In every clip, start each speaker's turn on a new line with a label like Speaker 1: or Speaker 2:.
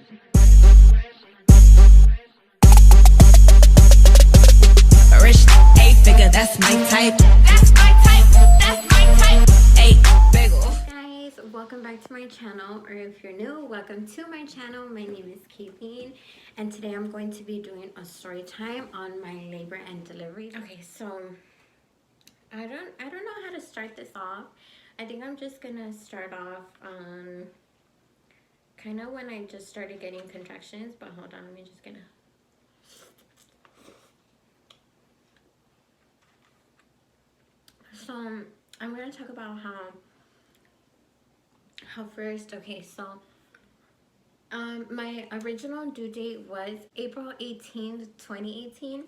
Speaker 1: Rich, 8-figure, that's my type. That's my type. That's my type. 8-figure.
Speaker 2: Guys, welcome back to my channel, or if you're new, welcome to my channel. My name is Kayleen, and today I'm going to be doing a story time on my labor and delivery. Okay, so I don't know how to start this off. I think I'm just gonna start off on kind of when I just started getting contractions, but hold on, let me just get a... So I'm gonna talk about how first, okay, so my original due date was April 18th, 2018,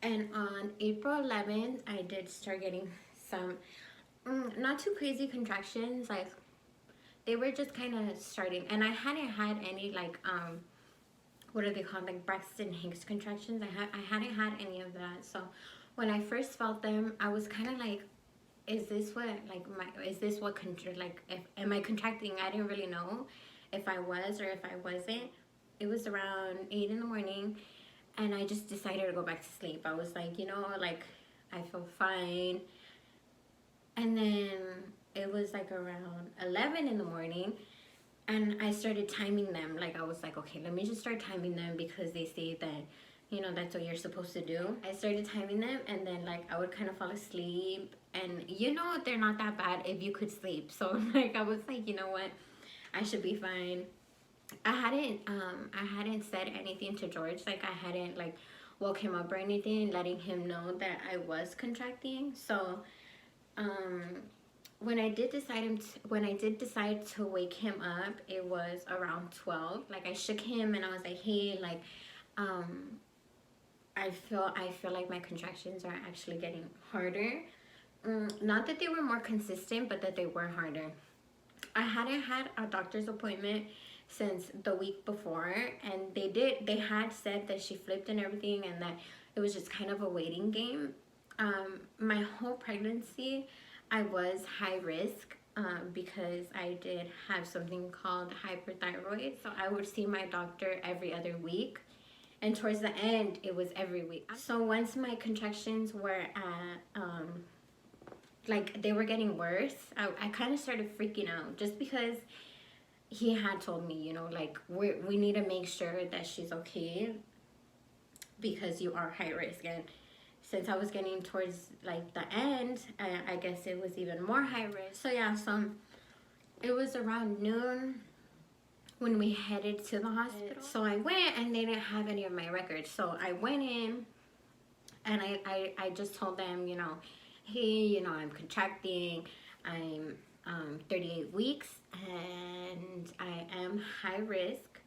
Speaker 2: and on April 11th I did start getting some not too crazy contractions, like they were just kind of starting, and I hadn't had any like what are they called, like Braxton Hicks contractions. I hadn't had any of that. So when I first felt them, I was kind of like, is this what am I contracting? I didn't really know if I was or if I wasn't. It was around 8 in the morning, and I just decided to go back to sleep. I was like, you know, like I feel fine. And then it was like around 11 in the morning, and I started timing them. Like I was like, okay, let me just start timing them, because they say that, you know, that's what you're supposed to do. I started timing them, and then like I would kind of fall asleep, and you know, they're not that bad if you could sleep. So like I was like, you know what, I should be fine. I hadn't said anything to George. Like I hadn't like woke him up or anything, letting him know that I was contracting. So when I did decide to wake him up, it was around 12. Like I shook him and I was like, hey, like I feel like my contractions are actually getting harder. Not that they were more consistent, but that they were harder. I hadn't had a doctor's appointment since the week before, and they had said that she flipped and everything, and that it was just kind of a waiting game. My whole pregnancy I was high risk because I did have something called hyperthyroid. So I would see my doctor every other week, and towards the end it was every week. So once my contractions were at like they were getting worse, I kind of started freaking out, just because he had told me, you know, like we need to make sure that she's okay because you are high risk. And since I was getting towards like the end, I guess it was even more high risk. So yeah, so it was around noon when we headed to the hospital. So I went, and they didn't have any of my records. So I went in, and I just told them, you know, hey, you know, I'm contracting, I'm 38 weeks, and I am high risk.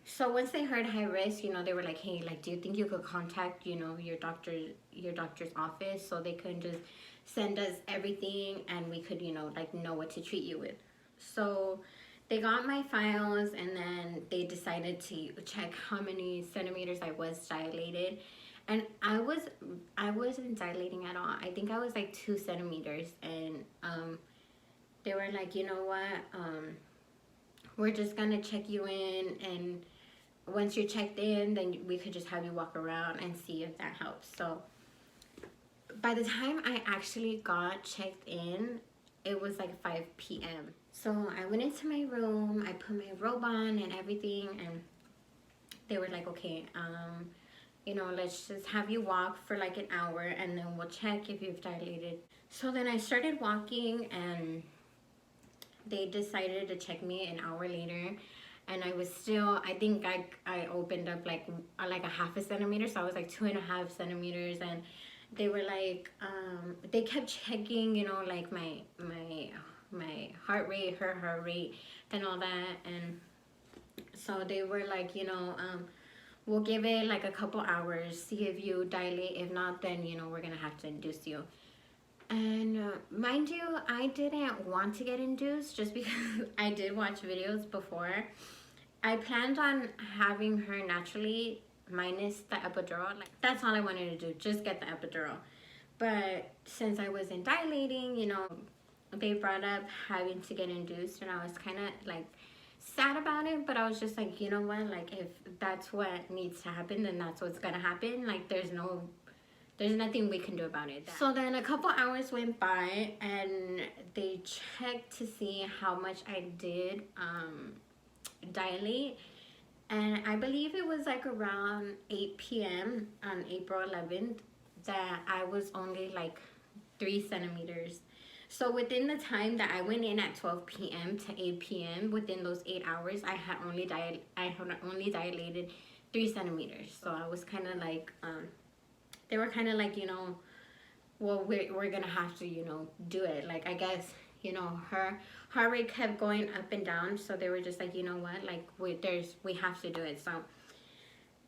Speaker 2: So once they heard high risk, you know, they were like, hey, like, do you think you could contact, you know, your doctor's office, so they could just send us everything, and we could, you know, like know what to treat you with. So they got my files, and then they decided to check how many centimeters I was dilated. And I wasn't dilating at all. I think I was like 2 centimeters, and they were like, you know what, we're just gonna check you in, and once you're checked in, then we could just have you walk around and see if that helps. So by the time I actually got checked in, it was like 5 p.m. So I went into my room, I put my robe on and everything, and they were like, okay, you know, let's just have you walk for like an hour, and then we'll check if you've dilated. So then I started walking, and they decided to check me an hour later, and I was still, I think I opened up like a half a centimeter, so I was like 2.5 centimeters. And they were like, they kept checking, you know, like my heart rate, her heart rate, and all that. And so they were like, you know, we'll give it like a couple hours, see if you dilate. If not, then, you know, we're gonna have to induce you. And mind you, I didn't want to get induced, just because I did watch videos before. I planned on having her naturally minus the epidural. Like, that's all I wanted to do, just get the epidural. But since I wasn't dilating, you know, they brought up having to get induced, and I was kind of like sad about it, but I was just like, you know what, like if that's what needs to happen, then that's what's gonna happen. Like there's nothing we can do about it. So then a couple hours went by and they checked to see how much I did dilate, and I believe it was like around 8 p.m. on April 11th that I was only like 3 centimeters. So within the time that I went in at 12 p.m. to 8 p.m., within those 8 hours, I had only dilated 3 centimeters. So I was kind of like, they were kind of like, you know, well, we're gonna have to, you know, do it. Like I guess, you know, her heart rate kept going up and down, so they were just like, you know what, like we have to do it. So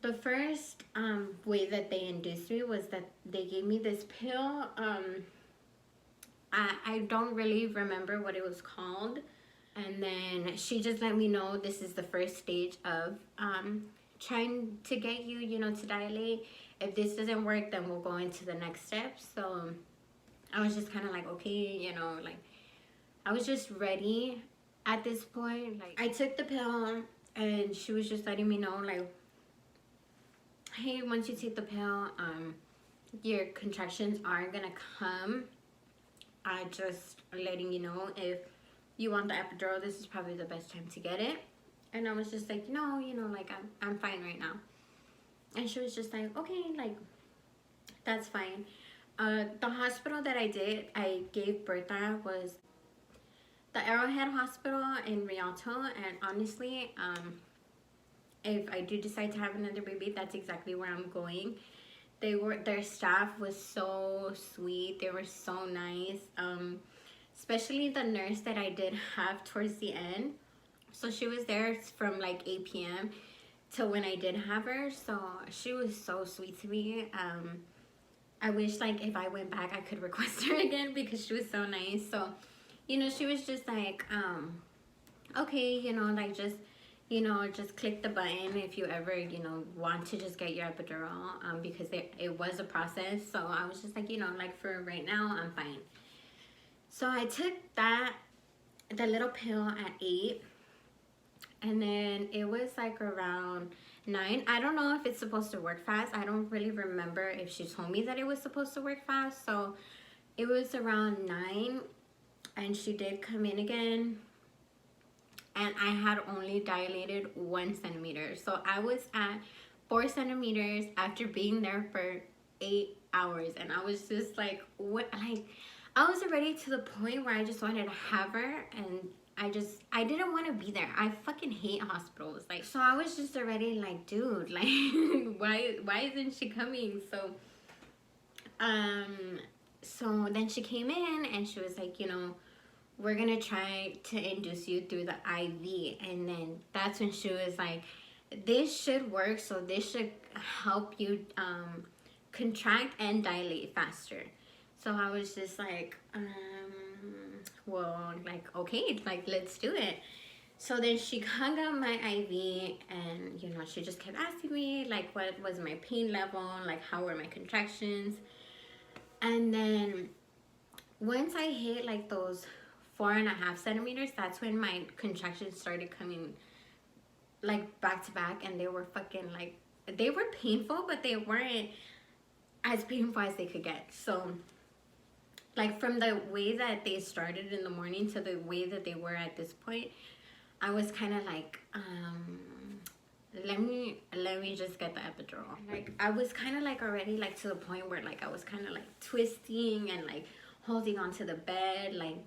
Speaker 2: the first way that they induced me was that they gave me this pill. I don't really remember what it was called. And then she just let me know this is the first stage of trying to get you, you know, to dilate. If this doesn't work, then we'll go into the next step. So I was just kind of like, okay, you know, like I was just ready at this point. Like I took the pill and she was just letting me know like, hey, once you take the pill, your contractions are gonna come. I just letting you know, if you want the epidural, this is probably the best time to get it. And I was just like, no, you know, like I'm fine right now. And she was just like, okay, like that's fine. The hospital that I gave birth at was the Arrowhead Hospital in Rialto. And honestly, if I do decide to have another baby, that's exactly where I'm going. Their staff was so sweet. They were so nice. Especially the nurse that I did have towards the end. So she was there from like 8 p.m. to when I did have her. So she was so sweet to me. I wish like if I went back I could request her again because she was so nice. So, you know, she was just like, okay, you know, like just, you know, just click the button if you ever, you know, want to just get your epidural, because it was a process. So I was just like, you know, like for right now, I'm fine. So I took the little pill at 8, and then it was like around 9. I don't know if it's supposed to work fast. I don't really remember if she told me that it was supposed to work fast. So it was around 9, and she did come in again. And I had only dilated 1 centimeter. So I was at 4 centimeters after being there for 8 hours. And I was just like, what? Like, I was already to the point where I just wanted to have her. And I didn't want to be there. I fucking hate hospitals. Like, so I was just already like, dude, like, why isn't she coming? So then she came in and she was like, you know, we're gonna try to induce you through the IV. And then that's when she was like, this should work, so this should help you contract and dilate faster. So I was just like, well, like, okay, like, let's do it. So then she hung up my IV, and, you know, she just kept asking me, like, what was my pain level, like, how were my contractions. And then once I hit, like, those 4.5 centimeters, that's when my contractions started coming, like, back to back. And they were fucking, like, they were painful, but they weren't as painful as they could get. So, like, from the way that they started in the morning to the way that they were at this point, I was kind of like, let me just get the epidural. Like, I was kind of like already like to the point where like I was kind of like twisting and like holding onto the bed, like.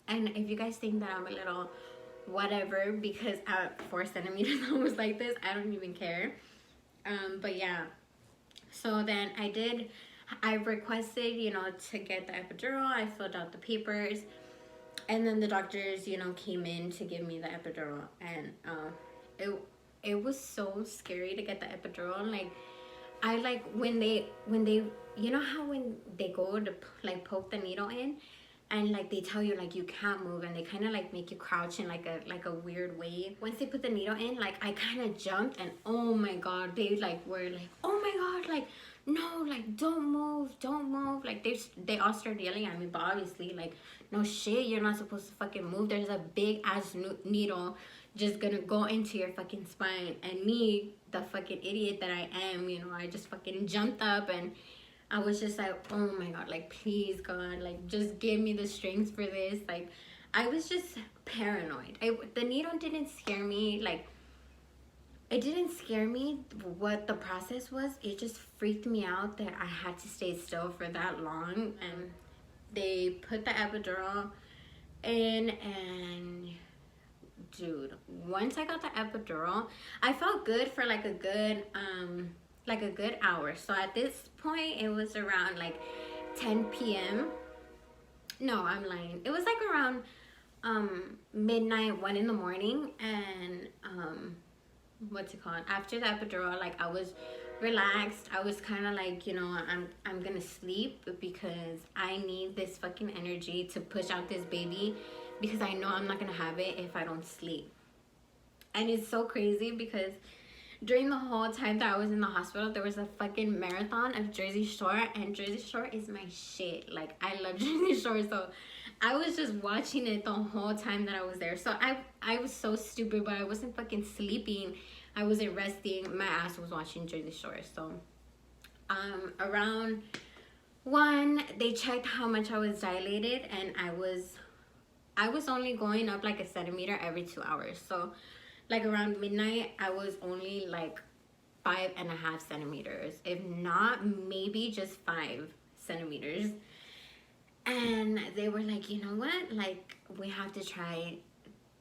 Speaker 2: And if you guys think that I'm a little whatever because at 4 centimeters I was like this, I don't even care. But yeah, so then I requested, you know, to get the epidural. I filled out the papers, and then the doctors, you know, came in to give me the epidural. And it was so scary to get the epidural. Like, I like when they you know how when they go to like poke the needle in, and like they tell you like you can't move, and they kind of like make you crouch in like a weird way. Once they put the needle in, like I kind of jumped, and oh my god, they like were like, oh my god, like no, like don't move, like they all started yelling at me. But obviously, like, no shit, you're not supposed to fucking move. There's a big ass needle just gonna go into your fucking spine. And me, the fucking idiot that I am, you know, I just fucking jumped up and I was just like, oh my God, like, please, God, like, just give me the strength for this. Like, I was just paranoid. The needle didn't scare me. Like, it didn't scare me what the process was. It just freaked me out that I had to stay still for that long. And they put the epidural in, and dude, once I got the epidural, I felt good for like a good hour. So at this point, it was around like 10 p.m. No, I'm lying. It was like around midnight, 1 in the morning, and what's it called? After the epidural, like, I was relaxed. I was kind of like, you know, I'm gonna sleep because I need this fucking energy to push out this baby, because I know I'm not gonna have it if I don't sleep. And it's so crazy because during the whole time that I was in the hospital, there was a fucking marathon of Jersey Shore, and Jersey Shore is my shit. Like, I love Jersey Shore, so I was just watching it the whole time that I was there. So I was so stupid, but I wasn't fucking sleeping. I wasn't resting. My ass was watching Jersey Shore. So around 1, they checked how much I was dilated, and I was only going up like a centimeter every 2 hours. So like around midnight, I was only like 5.5 centimeters, if not maybe just 5 centimeters. And they were like, you know what, like, we have to try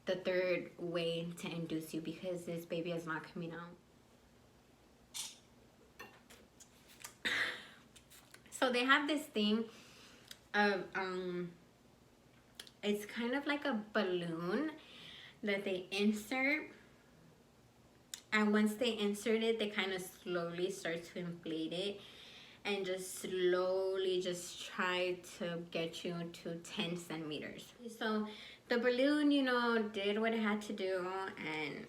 Speaker 2: the third way to induce you because this baby is not coming out. So they have this thing of it's kind of like a balloon that they insert, and once they insert it, they kind of slowly start to inflate it and just slowly just try to get you to 10 centimeters. So the balloon, you know, did what it had to do, and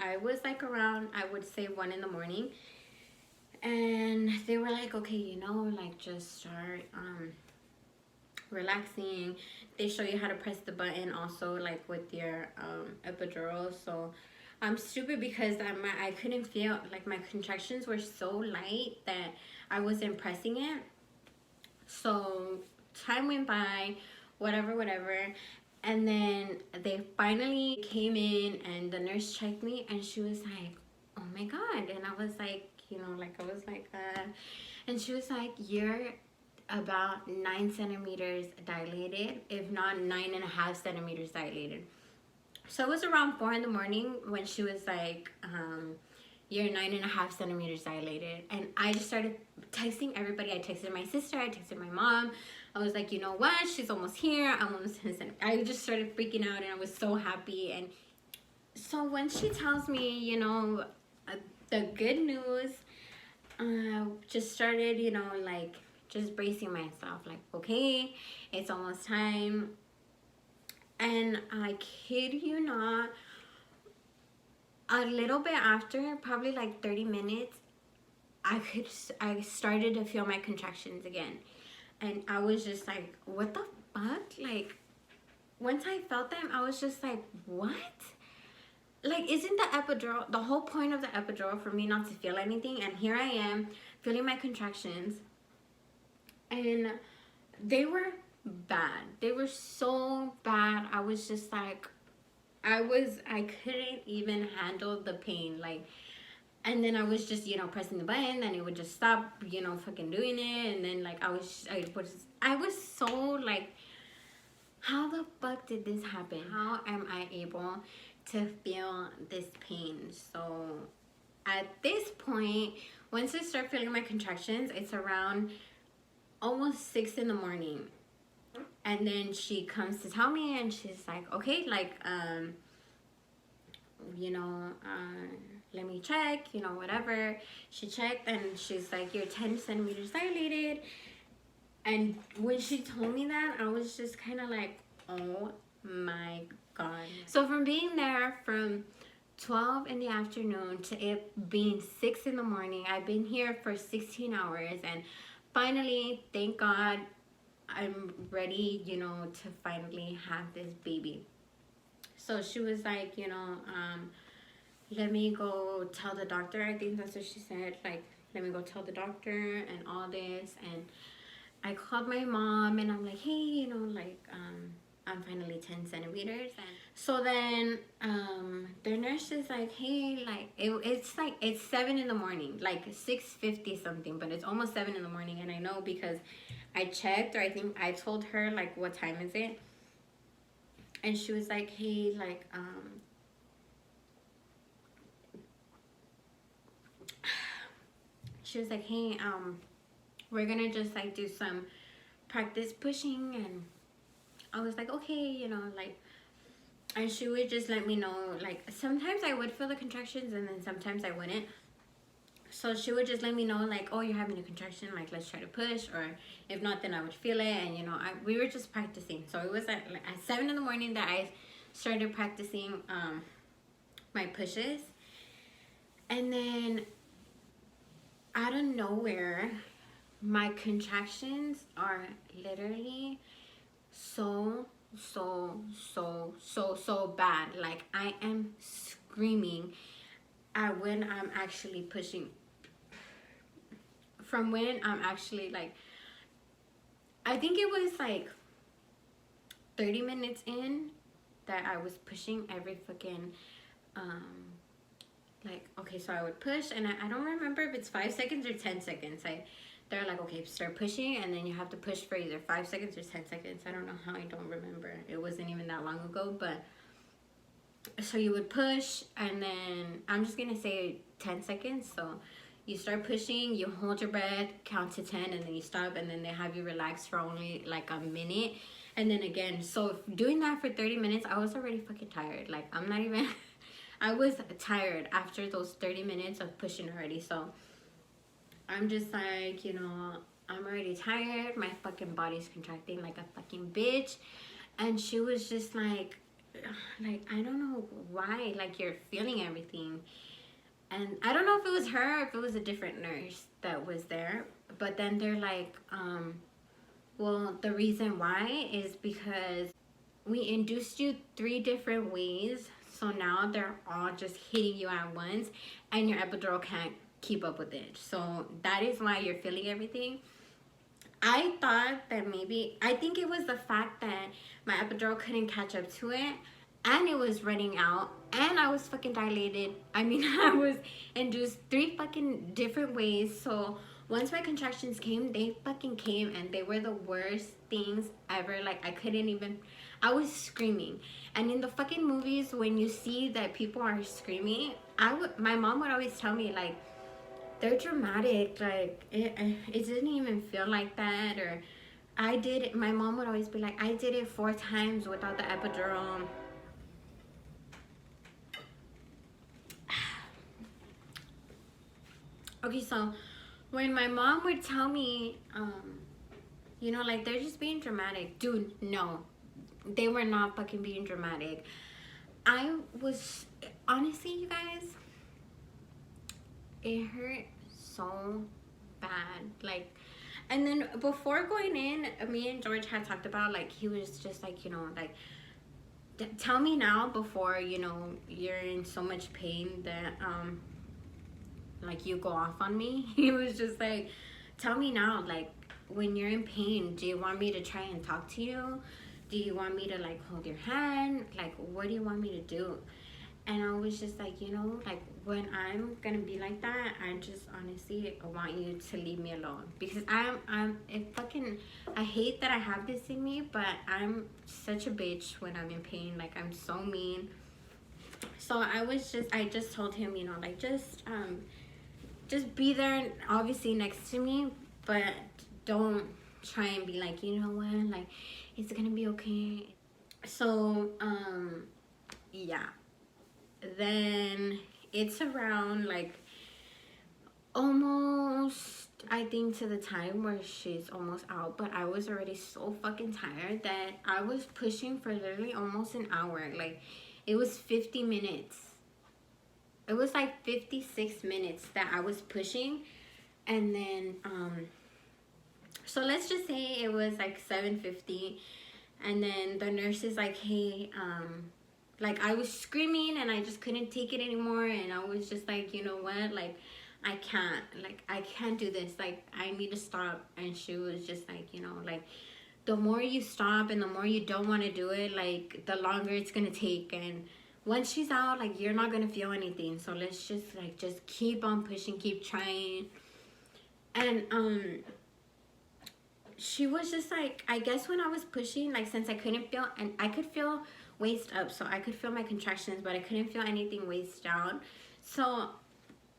Speaker 2: I was like around, I would say 1 in the morning, and they were like, okay, you know, like, just start relaxing. They show you how to press the button also, like with your epidural. So I'm stupid because I couldn't feel, like, my contractions were so light that I wasn't pressing it. So time went by, whatever, and then they finally came in, and the nurse checked me, and she was like, oh my God. And I was like, you know, like, I was like, and she was like, you're about 9 centimeters dilated, if not 9.5 centimeters dilated. So it was around 4 in the morning when she was like, you're 9.5 centimeters dilated. And I just started texting everybody. I texted my sister, I texted my mom. I was like, you know what, she's almost here, I'm almost in. I just started freaking out, and I was so happy. And so when she tells me, you know, the good news, just started, you know, like, just bracing myself, like, okay, it's almost time. And I kid you not, a little bit after, probably like 30 minutes, I started to feel my contractions again. And I was just like, what the fuck? Like, once I felt them, I was just like, what? Like, isn't the epidural, the whole point of the epidural for me not to feel anything? And here I am feeling my contractions, and they were bad. They were so bad. I was just like, I couldn't even handle the pain. Like, and then I was just, you know, pressing the button, and it would just stop, you know, fucking doing it. And then, like, I was so like, how the fuck did this happen? How am I able to feel this pain? So at this point, once I start feeling my contractions, it's around almost 6 in the morning. And then she comes to tell me, and she's like, okay, like, you know, let me check, you know, whatever. She checked, and she's like, you're 10 centimeters dilated. And when she told me that, I was just kind of like, oh my God. So from being there from 12 in the afternoon to it being 6 in the morning, I've been here for 16 hours, and finally, thank God, I'm ready, you know, to finally have this baby. So she was like, you know, let me go tell the doctor. I think that's what she said. Like, let me go tell the doctor and all this. And I called my mom and I'm like, hey, you know, like, I'm finally 10 centimeters. And so then the nurse is like, hey, like, it's like, it's 7 in the morning, like 6:50 something, but it's almost 7 in the morning. And I know because I checked, or I think I told her, like, what time is it? And she was like, hey, like, she was like, hey, we're gonna just like do some practice pushing. And I was like, okay, you know, like, and she would just let me know, like, sometimes I would feel the contractions and then sometimes I wouldn't. So she would just let me know, like, oh, you're having a contraction, like, let's try to push, or if not, then I would feel it. And you know, we were just practicing. So it was at 7 in the morning that I started practicing my pushes. And then out of nowhere, my contractions are literally so bad. Like, I am screaming at when I'm actually pushing. From when I'm actually, like, I think it was like 30 minutes in that I was pushing every fucking like, okay, so I would push, and I don't remember if it's 5 seconds or 10 seconds. They're like, okay, start pushing, and then you have to push for either 5 seconds or 10 seconds. I don't know how, I don't remember. It wasn't even that long ago, but so you would push, and then I'm just gonna say 10 seconds. So you start pushing, you hold your breath, count to 10, and then you stop, and then they have you relax for only like a minute, and then again. So doing that for 30 minutes, I was already fucking tired. Like, I'm not even I was tired after those 30 minutes of pushing already. So I'm just like, you know, I'm already tired. My fucking body's contracting like a fucking bitch. And she was just like, I don't know why, like, you're feeling everything. And I don't know if it was her or if it was a different nurse that was there. But then they're like, well, the reason why is because we induced you 3 different ways. So now they're all just hitting you at once, and your epidural can't keep up with it. So that is why you're feeling everything. I thought that maybe, I think it was the fact that my epidural couldn't catch up to it, and it was running out, and I was fucking dilated. I mean, I was induced 3 fucking different ways. So once my contractions came, they fucking came, and they were the worst things ever. Like, I couldn't even, I was screaming. And in the fucking movies, when you see that people are screaming, my mom would always tell me, like, they're dramatic. Like, it didn't even feel like that. Or I did it, my mom would always be like, I did it 4 times without the epidural. Okay, so when my mom would tell me, you know, like, they're just being dramatic. Dude, no. They were not fucking being dramatic. I was, honestly, you guys, it hurt so bad. Like, and then before going in, me and George had talked about, like, he was just like, you know, like, tell me now before, you know, you're in so much pain that, like, you go off on me. He was just like, tell me now, like, when you're in pain, do you want me to try and talk to you? Do you want me to, like, hold your hand? Like, what do you want me to do? And I was just like, you know, like, when I'm gonna be like that, I just honestly want you to leave me alone. Because I hate that I have this in me, but I'm such a bitch when I'm in pain. Like, I'm so mean. So I just told him, you know, like, just be there, obviously, next to me, but don't try and be like, you know what, like, it's gonna be okay. So, yeah. Then it's around, like, almost, I think, to the time where she's almost out, but I was already so fucking tired that I was pushing for literally almost an hour. Like, it was 50 minutes. It was like 56 minutes that I was pushing. And then, so let's just say it was like 7:50, and then the nurse is like, hey, Like, I was screaming and I just couldn't take it anymore, and I was just like, you know what, like, I can't do this, like, I need to stop. And she was just like, you know, like, the more you stop and the more you don't want to do it, like, the longer it's gonna take. And once she's out, like, you're not gonna feel anything, so let's just, like, just keep on pushing, keep trying. And she was just like, I guess when I was pushing, like, since I couldn't feel, and I could feel waist up, so I could feel my contractions, but I couldn't feel anything waist down. So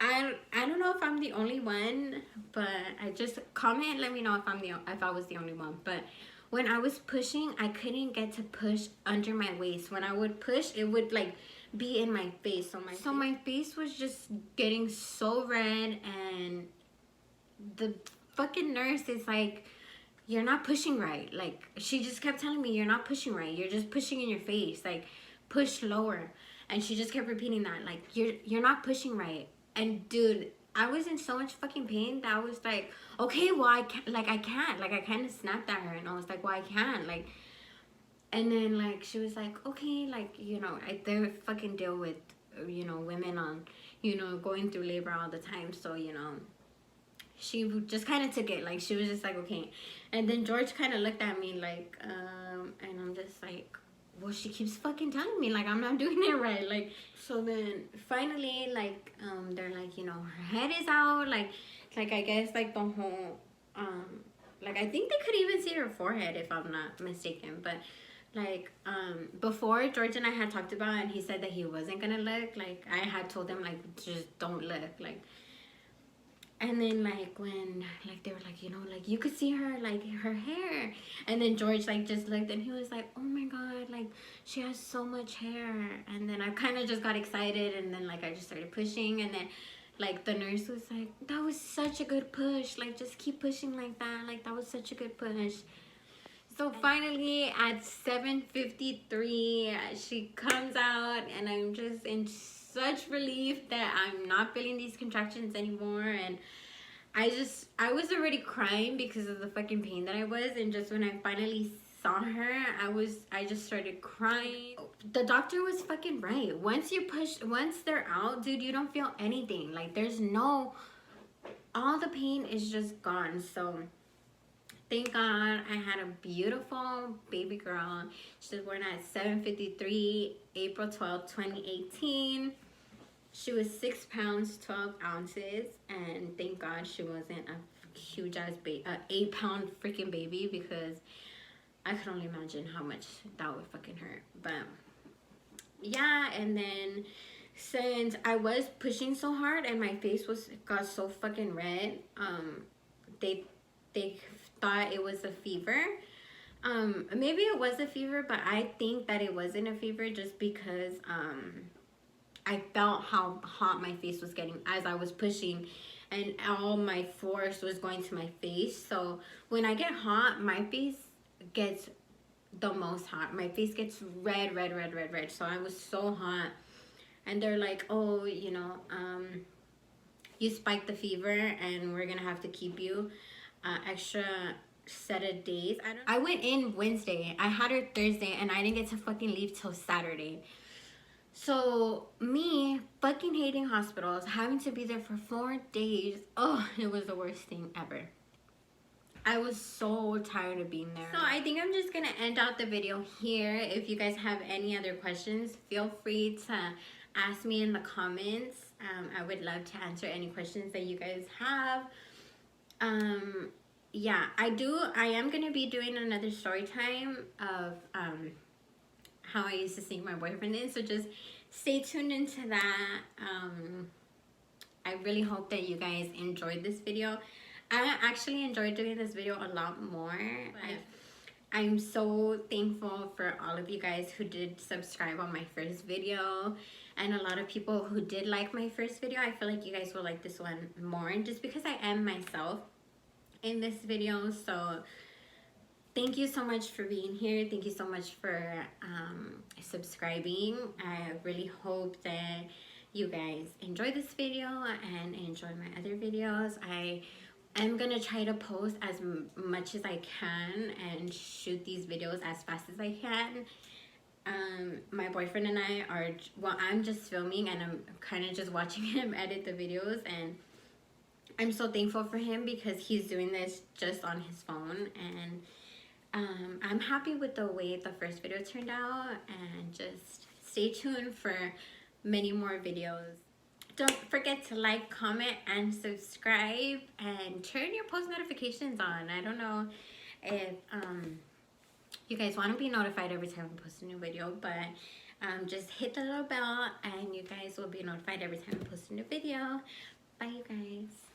Speaker 2: I don't know if I'm the only one, but I just comment, let me know if I was the only one. But when I was pushing, I couldn't get to push under my waist. When I would push, it would, like, be in my face. So my face was just getting so red, and the fucking nurse is like, you're not pushing right. Like, she just kept telling me, you're not pushing right, you're just pushing in your face, like, push lower. And she just kept repeating that, like, you're not pushing right. And dude, I was in so much fucking pain that I was like, okay, well, I can't, like, I kind of snapped at her, and I was like, well, I can't, like. And then, like, she was like, okay, like, you know, they fucking deal with, you know, women on, you know, going through labor all the time, so, you know, she just kind of took it, like, she was just like, okay. And then George kind of looked at me like, and I'm just like, well, she keeps fucking telling me, like, I'm not doing it right, like. So then finally, like, they're like, you know, her head is out, like I guess, like, the whole, like, I think they could even see her forehead, if I'm not mistaken. But, like, before, George and I had talked about it, and he said that he wasn't gonna look, like, I had told him, like, just don't look, like. And then, like, when, like, they were like, you know, like, you could see her, like, her hair. And then George, like, just looked, and he was like, oh my god, like, she has so much hair. And then I kind of just got excited, and then, like, I just started pushing. And then, like, the nurse was like, that was such a good push, like, just keep pushing like that, like, that was such a good push. So finally at 7:53, she comes out, and I'm just in such relief that I'm not feeling these contractions anymore. And I was already crying because of the fucking pain that I was. And just when I finally saw her, I just started crying. The doctor was fucking right. Once they're out, dude, you don't feel anything. Like, all the pain is just gone. So thank God I had a beautiful baby girl. She was born at 7:53, April 12th, 2018. She was 6 pounds, 12 ounces. And thank God she wasn't a huge ass 8-pound freaking baby, because I could only imagine how much that would fucking hurt. But yeah, and then since I was pushing so hard and my face got so fucking red, they thought it was a fever. Maybe it was a fever, but I think that it wasn't a fever, just because I felt how hot my face was getting as I was pushing, and all my force was going to my face. So when I get hot, my face gets the most hot. My face gets red. So I was so hot, and they're like, oh, you know, you spiked the fever, and we're gonna have to keep you extra set of days. I went in Wednesday, I had her Thursday, and I didn't get to fucking leave till Saturday. So me fucking hating hospitals, having to be there for 4 days, oh, it was the worst thing ever. I was so tired of being there. So I think I'm just gonna end out the video here. If you guys have any other questions, feel free to ask me in the comments. I would love to answer any questions that you guys have. Yeah, I am gonna be doing another story time of how I used to sneak my boyfriend in, so just stay tuned into that. I really hope that you guys enjoyed this video. I actually enjoyed doing this video a lot more. I'm so thankful for all of you guys who did subscribe on my first video, and a lot of people who did like my first video. I feel like you guys will like this one more, just because I am myself in this video. So thank you so much for being here. Thank you so much for subscribing. I really hope that you guys enjoy this video and enjoy my other videos. I'm gonna try to post as much as I can and shoot these videos as fast as I can. my boyfriend and I are, well, I'm just filming and I'm kind of just watching him edit the videos, and I'm so thankful for him because he's doing this just on his phone, and I'm happy with the way the first video turned out, and just stay tuned for many more videos. Don't forget to like, comment, and subscribe, and turn your post notifications on. I don't know if you guys want to be notified every time I post a new video, but just hit the little bell and you guys will be notified every time I post a new video. Bye, you guys.